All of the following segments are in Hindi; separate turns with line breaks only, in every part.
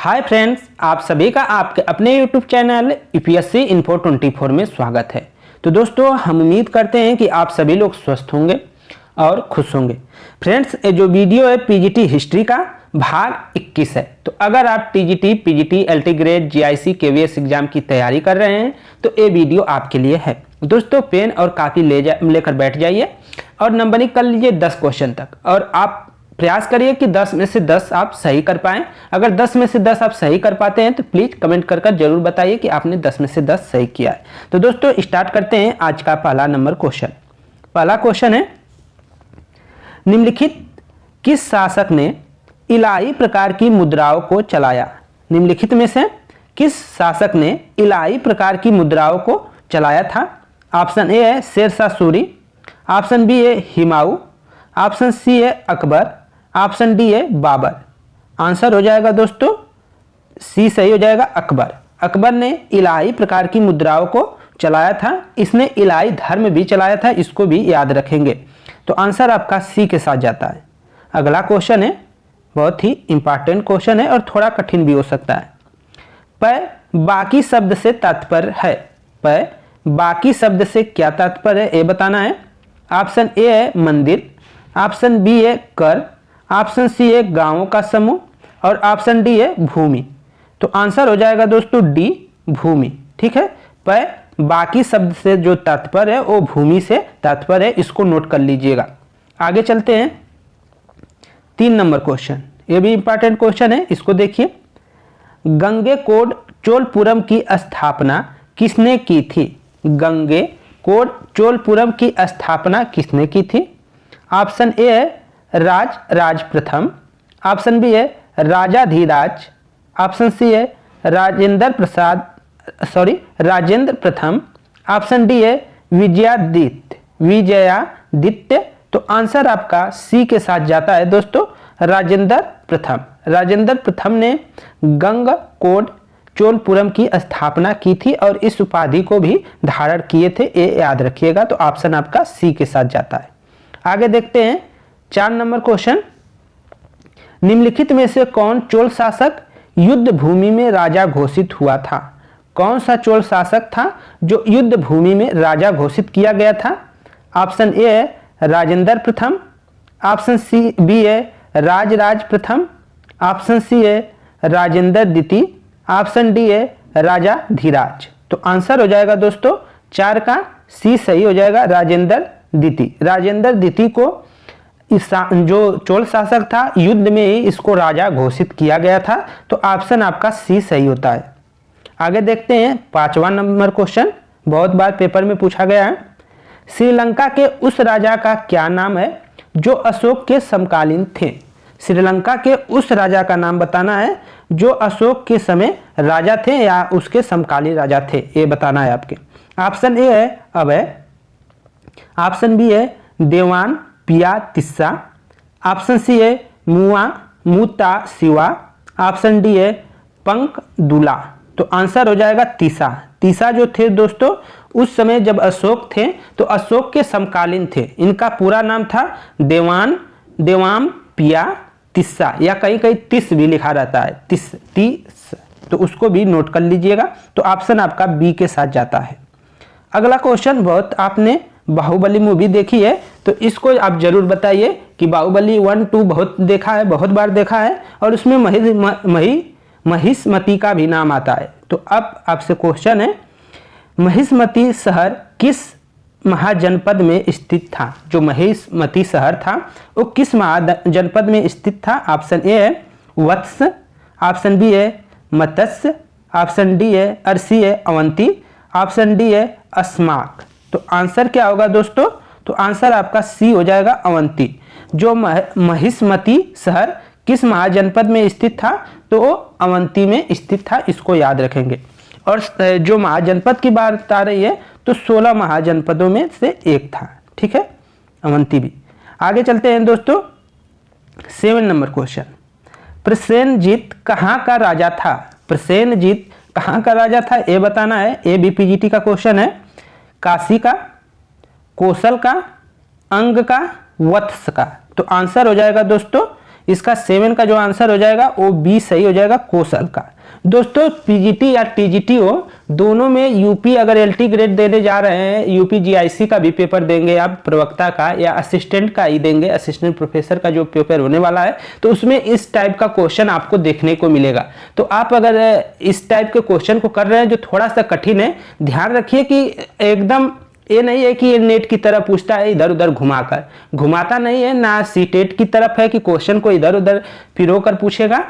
हाय फ्रेंड्स, आप सभी का आपके अपने YouTube चैनल यूपीएससी इन्फो 24 में स्वागत है। तो दोस्तों, हम उम्मीद करते हैं कि आप सभी लोग स्वस्थ होंगे और खुश होंगे। फ्रेंड्स, ये जो वीडियो है पीजीटी हिस्ट्री का भाग 21 है। तो अगर आप TGT, PGT, LT grade, GIC, KVS exam की तैयारी कर रहे हैं तो ये वीडियो आपके लिए है। दोस्तों, पेन और कापी लेकर बैठ जाइए और नंबरिंग कर लीजिए 10 क्वेश्चन तक, और आप प्रयास करिए कि 10 में से 10 आप सही कर पाएं। अगर 10 में से 10 आप सही कर पाते हैं तो प्लीज कमेंट कर जरूर बताइए कि आपने 10 में से 10 सही किया है। तो दोस्तों, स्टार्ट करते हैं आज का पहला नंबर क्वेश्चन। पहला क्वेश्चन है, निम्नलिखित किस शासक ने इलाही प्रकार की मुद्राओं को चलाया? निम्नलिखित में से किस शासक ने इलाही प्रकार की मुद्राओं को चलाया था? ऑप्शन ए है शेरशाह सूरी, ऑप्शन बी है हुमायूं, ऑप्शन सी है अकबर, ऑप्शन डी है बाबर। आंसर हो जाएगा दोस्तों सी सही हो जाएगा, अकबर। अकबर ने इलाही प्रकार की मुद्राओं को चलाया था। इसने इलाही धर्म भी चलाया था, इसको भी याद रखेंगे। तो आंसर आपका सी के साथ जाता है। अगला क्वेश्चन है, बहुत ही इंपॉर्टेंट क्वेश्चन है और थोड़ा कठिन भी हो सकता है। प बाकी शब्द से तात्पर्य है। प बाकी शब्द से क्या तात्पर्य है ये बताना है। ऑप्शन ए है मंदिर, ऑप्शन बी है कर, ऑप्शन सी है गांवों का समूह और ऑप्शन डी है भूमि। तो आंसर हो जाएगा दोस्तों डी भूमि। ठीक है, पर बाकी शब्द से जो तात्पर्य है वो भूमि से तात्पर्य है, इसको नोट कर लीजिएगा। आगे चलते हैं 3 नंबर क्वेश्चन। ये भी इंपॉर्टेंट क्वेश्चन है, इसको देखिए। गंगेकोंड चोलपुरम की स्थापना किसने की थी? गंगेकोंड चोलपुरम की स्थापना किसने की थी? ऑप्शन ए है राज प्रथम, ऑप्शन बी है राजाधिराज, ऑप्शन सी है राजेंद्र प्रथम, ऑप्शन डी है विजयादित्य। तो आंसर आपका सी के साथ जाता है दोस्तों, राजेंद्र प्रथम। राजेंद्र प्रथम ने गंगकोंड चोलपुरम की स्थापना की थी और इस उपाधि को भी धारण किए थे, ये याद रखिएगा। तो ऑप्शन आपका सी के साथ जाता है। आगे देखते हैं 4 नंबर क्वेश्चन। निम्नलिखित में से कौन चोल शासक युद्ध भूमि में राजा घोषित हुआ था? कौन सा चोल शासक था जो युद्ध भूमि में राजा घोषित किया गया था? ऑप्शन ए है राजेंद्र प्रथम, ऑप्शन सी बी है राज प्रथम, ऑप्शन सी है राजेंद्र द्वितीय, ऑप्शन डी है राजा धीराज। तो आंसर हो जाएगा दोस्तों 4 का सी सही हो जाएगा, राजेंद्र द्वितीय। राजेंद्र द्वितीय को इस जो चोल शासक था युद्ध में ही इसको राजा घोषित किया गया था। तो ऑप्शन आपका सी सही होता है। आगे देखते हैं 5वां नंबर क्वेश्चन, बहुत बार पेपर में पूछा गया है। श्रीलंका के उस राजा का क्या नाम है जो अशोक के समकालीन थे? श्रीलंका के उस राजा का नाम बताना है जो अशोक के समय राजा थे या उसके समकालीन राजा थे, ये बताना है आपके। ऑप्शन ए है अभय, ऑप्शन बी है देवान पिया तिस्सा, ऑप्शन सी है मूता शिवा, ऑप्शन डी है पंक दुला। तो आंसर हो जाएगा तीसा। तीसा जो थे दोस्तों उस समय जब अशोक थे तो अशोक के समकालीन थे। इनका पूरा नाम था देवाम पिया तिस्सा, या कहीं कहीं तिस भी लिखा रहता है, तिस। तो उसको भी नोट कर लीजिएगा। तो ऑप्शन आपका बी के साथ जाता है। अगला क्वेश्चन, बहुत आपने बाहुबली मूवी देखी है तो इसको आप जरूर बताइए कि बाहुबली 1, 2 बहुत देखा है, बहुत बार देखा है और उसमें महिष्मती का भी नाम आता है। तो अब आपसे क्वेश्चन है, महिष्मती शहर किस महाजनपद में स्थित था? जो महिष्मती शहर था वो किस महाजनपद में स्थित था? ऑप्शन ए है वत्स, ऑप्शन बी है मत्स्य, ऑप्शन डी है अरसी है अवंती, ऑप्शन डी है अस्माक। तो आंसर क्या होगा दोस्तों? तो आंसर आपका सी हो जाएगा अवंती। जो महिष्मती शहर किस महाजनपद में स्थित था? तो वो अवंती में स्थित था, इसको याद रखेंगे। और जो महाजनपद की बात आ रही है तो 16 महाजनपदों में से एक था। ठीक है, अवंती भी। आगे चलते हैं दोस्तों 7 नंबर क्वेश्चन। प्रसेनजीत कहाँ का राजा था? प्रसेनजीत कहाँ का राजा था ये बताना है। ये भी पीजीटी का क्वेश्चन है। काशी का, कोसल का, अंग का, वत्स का। तो आंसर हो जाएगा दोस्तों इसका 7 का जो आंसर हो जाएगा वो बी सही हो जाएगा, कौशल का। दोस्तों पीजीटी या टीजीटी हो, दोनों में यूपी अगर एलटी ग्रेड देने जा रहे हैं, यूपी जीआईसी का भी पेपर देंगे आप, प्रवक्ता का या असिस्टेंट का ही देंगे, असिस्टेंट प्रोफेसर का जो पेपर होने वाला है, तो उसमें इस टाइप का क्वेश्चन आपको देखने को मिलेगा। तो आप अगर इस टाइप के क्वेश्चन को कर रहे हैं जो थोड़ा सा कठिन है, ध्यान रखिए कि एकदम ये नहीं है कि ये नेट की तरह पूछता है इधर उधर घुमाकर, घुमाता नहीं है, ना सीटेट की तरफ है कि क्वेश्चन को इधर उधर फिरोकर पूछेगा।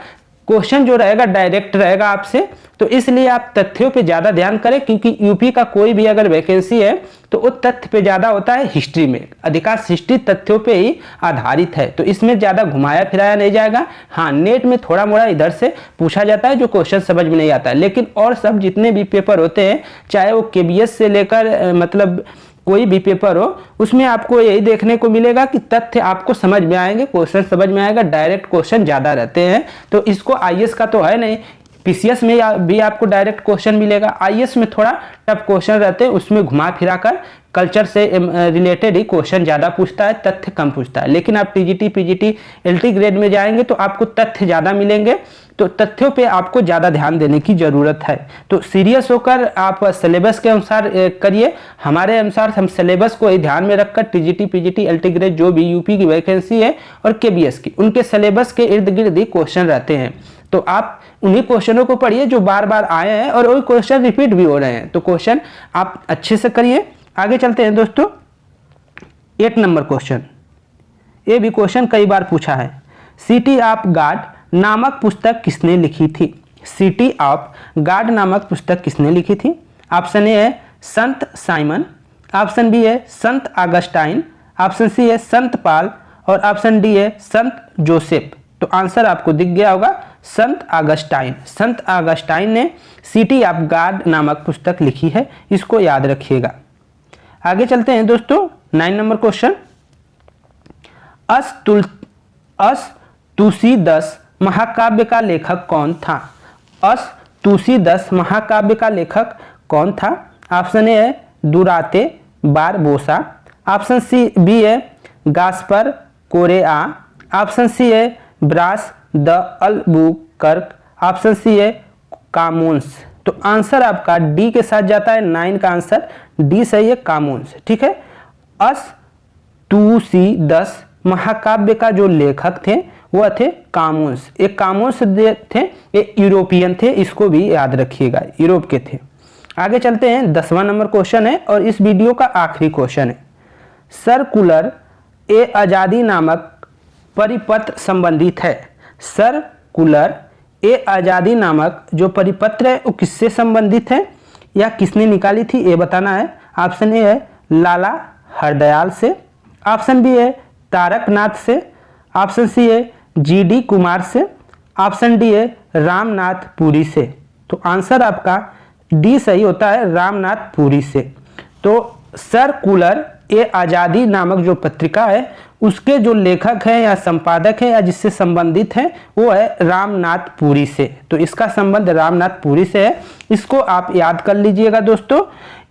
क्वेश्चन जो रहेगा डायरेक्ट रहेगा आपसे, तो इसलिए आप तथ्यों पे ज़्यादा ध्यान करें, क्योंकि यूपी का कोई भी अगर वैकेंसी है तो वो तथ्य पे ज़्यादा होता है, हिस्ट्री में अधिकांश हिस्ट्री तथ्यों पे ही आधारित है, तो इसमें ज़्यादा घुमाया फिराया नहीं जाएगा। हाँ, नेट में थोड़ा मोड़ा इधर से पूछा जाता है जो क्वेश्चन समझ में नहीं आता है, लेकिन और सब जितने भी पेपर होते हैं, चाहे वो केबीएस से लेकर मतलब कोई भी पेपर हो, उसमें आपको यही देखने को मिलेगा कि तथ्य आपको समझ में आएंगे, क्वेश्चन समझ में आएगा, डायरेक्ट क्वेश्चन ज़्यादा रहते हैं। तो इसको आईएएस का तो है नहीं, पीसीएस में भी आपको डायरेक्ट क्वेश्चन मिलेगा, आईएएस में थोड़ा टफ क्वेश्चन रहते हैं, उसमें घुमा फिरा कर कल्चर से रिलेटेड ही क्वेश्चन ज़्यादा पूछता है, तथ्य कम पूछता है। लेकिन आप टीजीटी पीजीटी एलटी ग्रेड में जाएंगे तो आपको तथ्य ज़्यादा मिलेंगे, तो तथ्यों पे आपको ज़्यादा ध्यान देने की ज़रूरत है। तो सीरियस होकर आप सिलेबस के अनुसार करिए, हमारे अनुसार हम सिलेबस को ही ध्यान में रखकर टीजीटी पीजीटी एलटी ग्रेड जो भी यूपी की वैकेंसी है और केबीएस की, उनके सिलेबस के इर्द गिर्द ही क्वेश्चन रहते हैं, तो आप उन्हीं क्वेश्चनों को पढ़िए जो बार बार आए हैं और वही क्वेश्चन रिपीट भी हो रहे हैं, तो क्वेश्चन आप अच्छे से करिए। आगे चलते हैं दोस्तों, 8 नंबर क्वेश्चन, ये भी क्वेश्चन कई बार पूछा है। सिटी ऑफ गॉड नामक पुस्तक किसने लिखी थी? सिटी ऑफ गॉड नामक पुस्तक किसने लिखी थी? ऑप्शन ए है संत साइमन, ऑप्शन बी है संत ऑगस्टाइन, ऑप्शन सी है संत पाल और ऑप्शन डी है संत जोसेफ। तो आंसर आपको दिख गया होगा, संत ऑगस्टाइन। संत ऑगस्टाइन ने सिटी ऑफ गॉड नामक पुस्तक लिखी है, इसको याद रखिएगा। आगे चलते हैं दोस्तों, 9 नंबर क्वेश्चन, अष्टुषिदश महाकाव्य का लेखक कौन था? अष्टुषिदश महाकाव्य का लेखक कौन था? ऑप्शन ए है Duarte Barbosa, option C B है गास्पर कोरेआ, ऑप्शन सी है Bras de Albuquerque, option C है कामोन्स। तो आंसर आपका डी के साथ जाता है, 9 का आंसर डी सही है, कामोन्स। ठीक है, अष्टुषिदश महाकाव्य का जो लेखक थे वह थे कामोन्स। एक कामोन्स थे, ये यूरोपियन थे, इसको भी याद रखिएगा, यूरोप के थे। आगे चलते हैं, 10वां नंबर क्वेश्चन है और इस वीडियो का आखिरी क्वेश्चन है। सर्कुलर ए आज़ादी नामक परिपत्र संबंधित है। सर्कुलर ए आज़ादी नामक जो परिपत्र है वो किससे संबंधित है या किसने निकाली थी, ये बताना है। ऑप्शन ए है लाला हरदयाल से, ऑप्शन बी है तारकनाथ से, ऑप्शन सी है जीडी कुमार से, ऑप्शन डी है रामनाथ पुरी से। तो आंसर आपका डी सही होता है, रामनाथ पुरी से। तो सर्कुलर ए आज़ादी नामक जो पत्रिका है उसके जो लेखक हैं या संपादक हैं या जिससे संबंधित हैं वो है रामनाथ पुरी से। तो इसका संबंध रामनाथ पुरी से है, इसको आप याद कर लीजिएगा दोस्तों।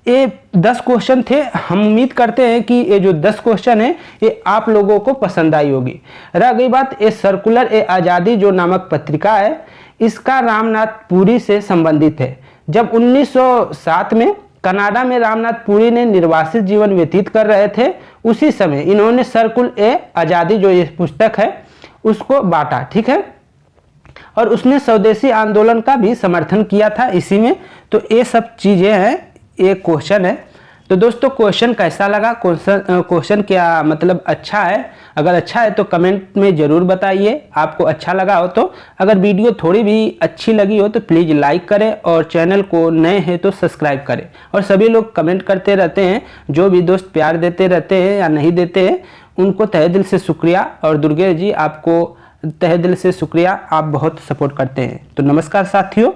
ये 10 क्वेश्चन थे, हम उम्मीद करते हैं कि ये जो 10 क्वेश्चन है ये आप लोगों को पसंद आई होगी। रह गई बात, ये सर्कुलर ए आज़ादी जो नामक पत्रिका है इसका रामनाथ पुरी से संबंधित है। जब 1907 में कनाडा में रामनाथ पुरी ने निर्वासित जीवन व्यतीत कर रहे थे, उसी समय इन्होंने सर्कुलर ए आज़ादी जो ये पुस्तक है उसको बांटा। ठीक है, और उसने स्वदेशी आंदोलन का भी समर्थन किया था इसी में। तो ये सब चीज़ें हैं, ये क्वेश्चन है। तो दोस्तों क्वेश्चन कैसा लगा, क्वेश्चन क्या मतलब अच्छा है? अगर अच्छा है तो कमेंट में ज़रूर बताइए, आपको अच्छा लगा हो तो। अगर वीडियो थोड़ी भी अच्छी लगी हो तो प्लीज़ लाइक करें और चैनल को नए हैं तो सब्सक्राइब करें। और सभी लोग कमेंट करते रहते हैं, जो भी दोस्त प्यार देते रहते हैं या नहीं देते हैं उनको तहे दिल से शुक्रिया। और दुर्गेश जी आपको तहे दिल से शुक्रिया, आप बहुत सपोर्ट करते हैं। तो नमस्कार साथियों।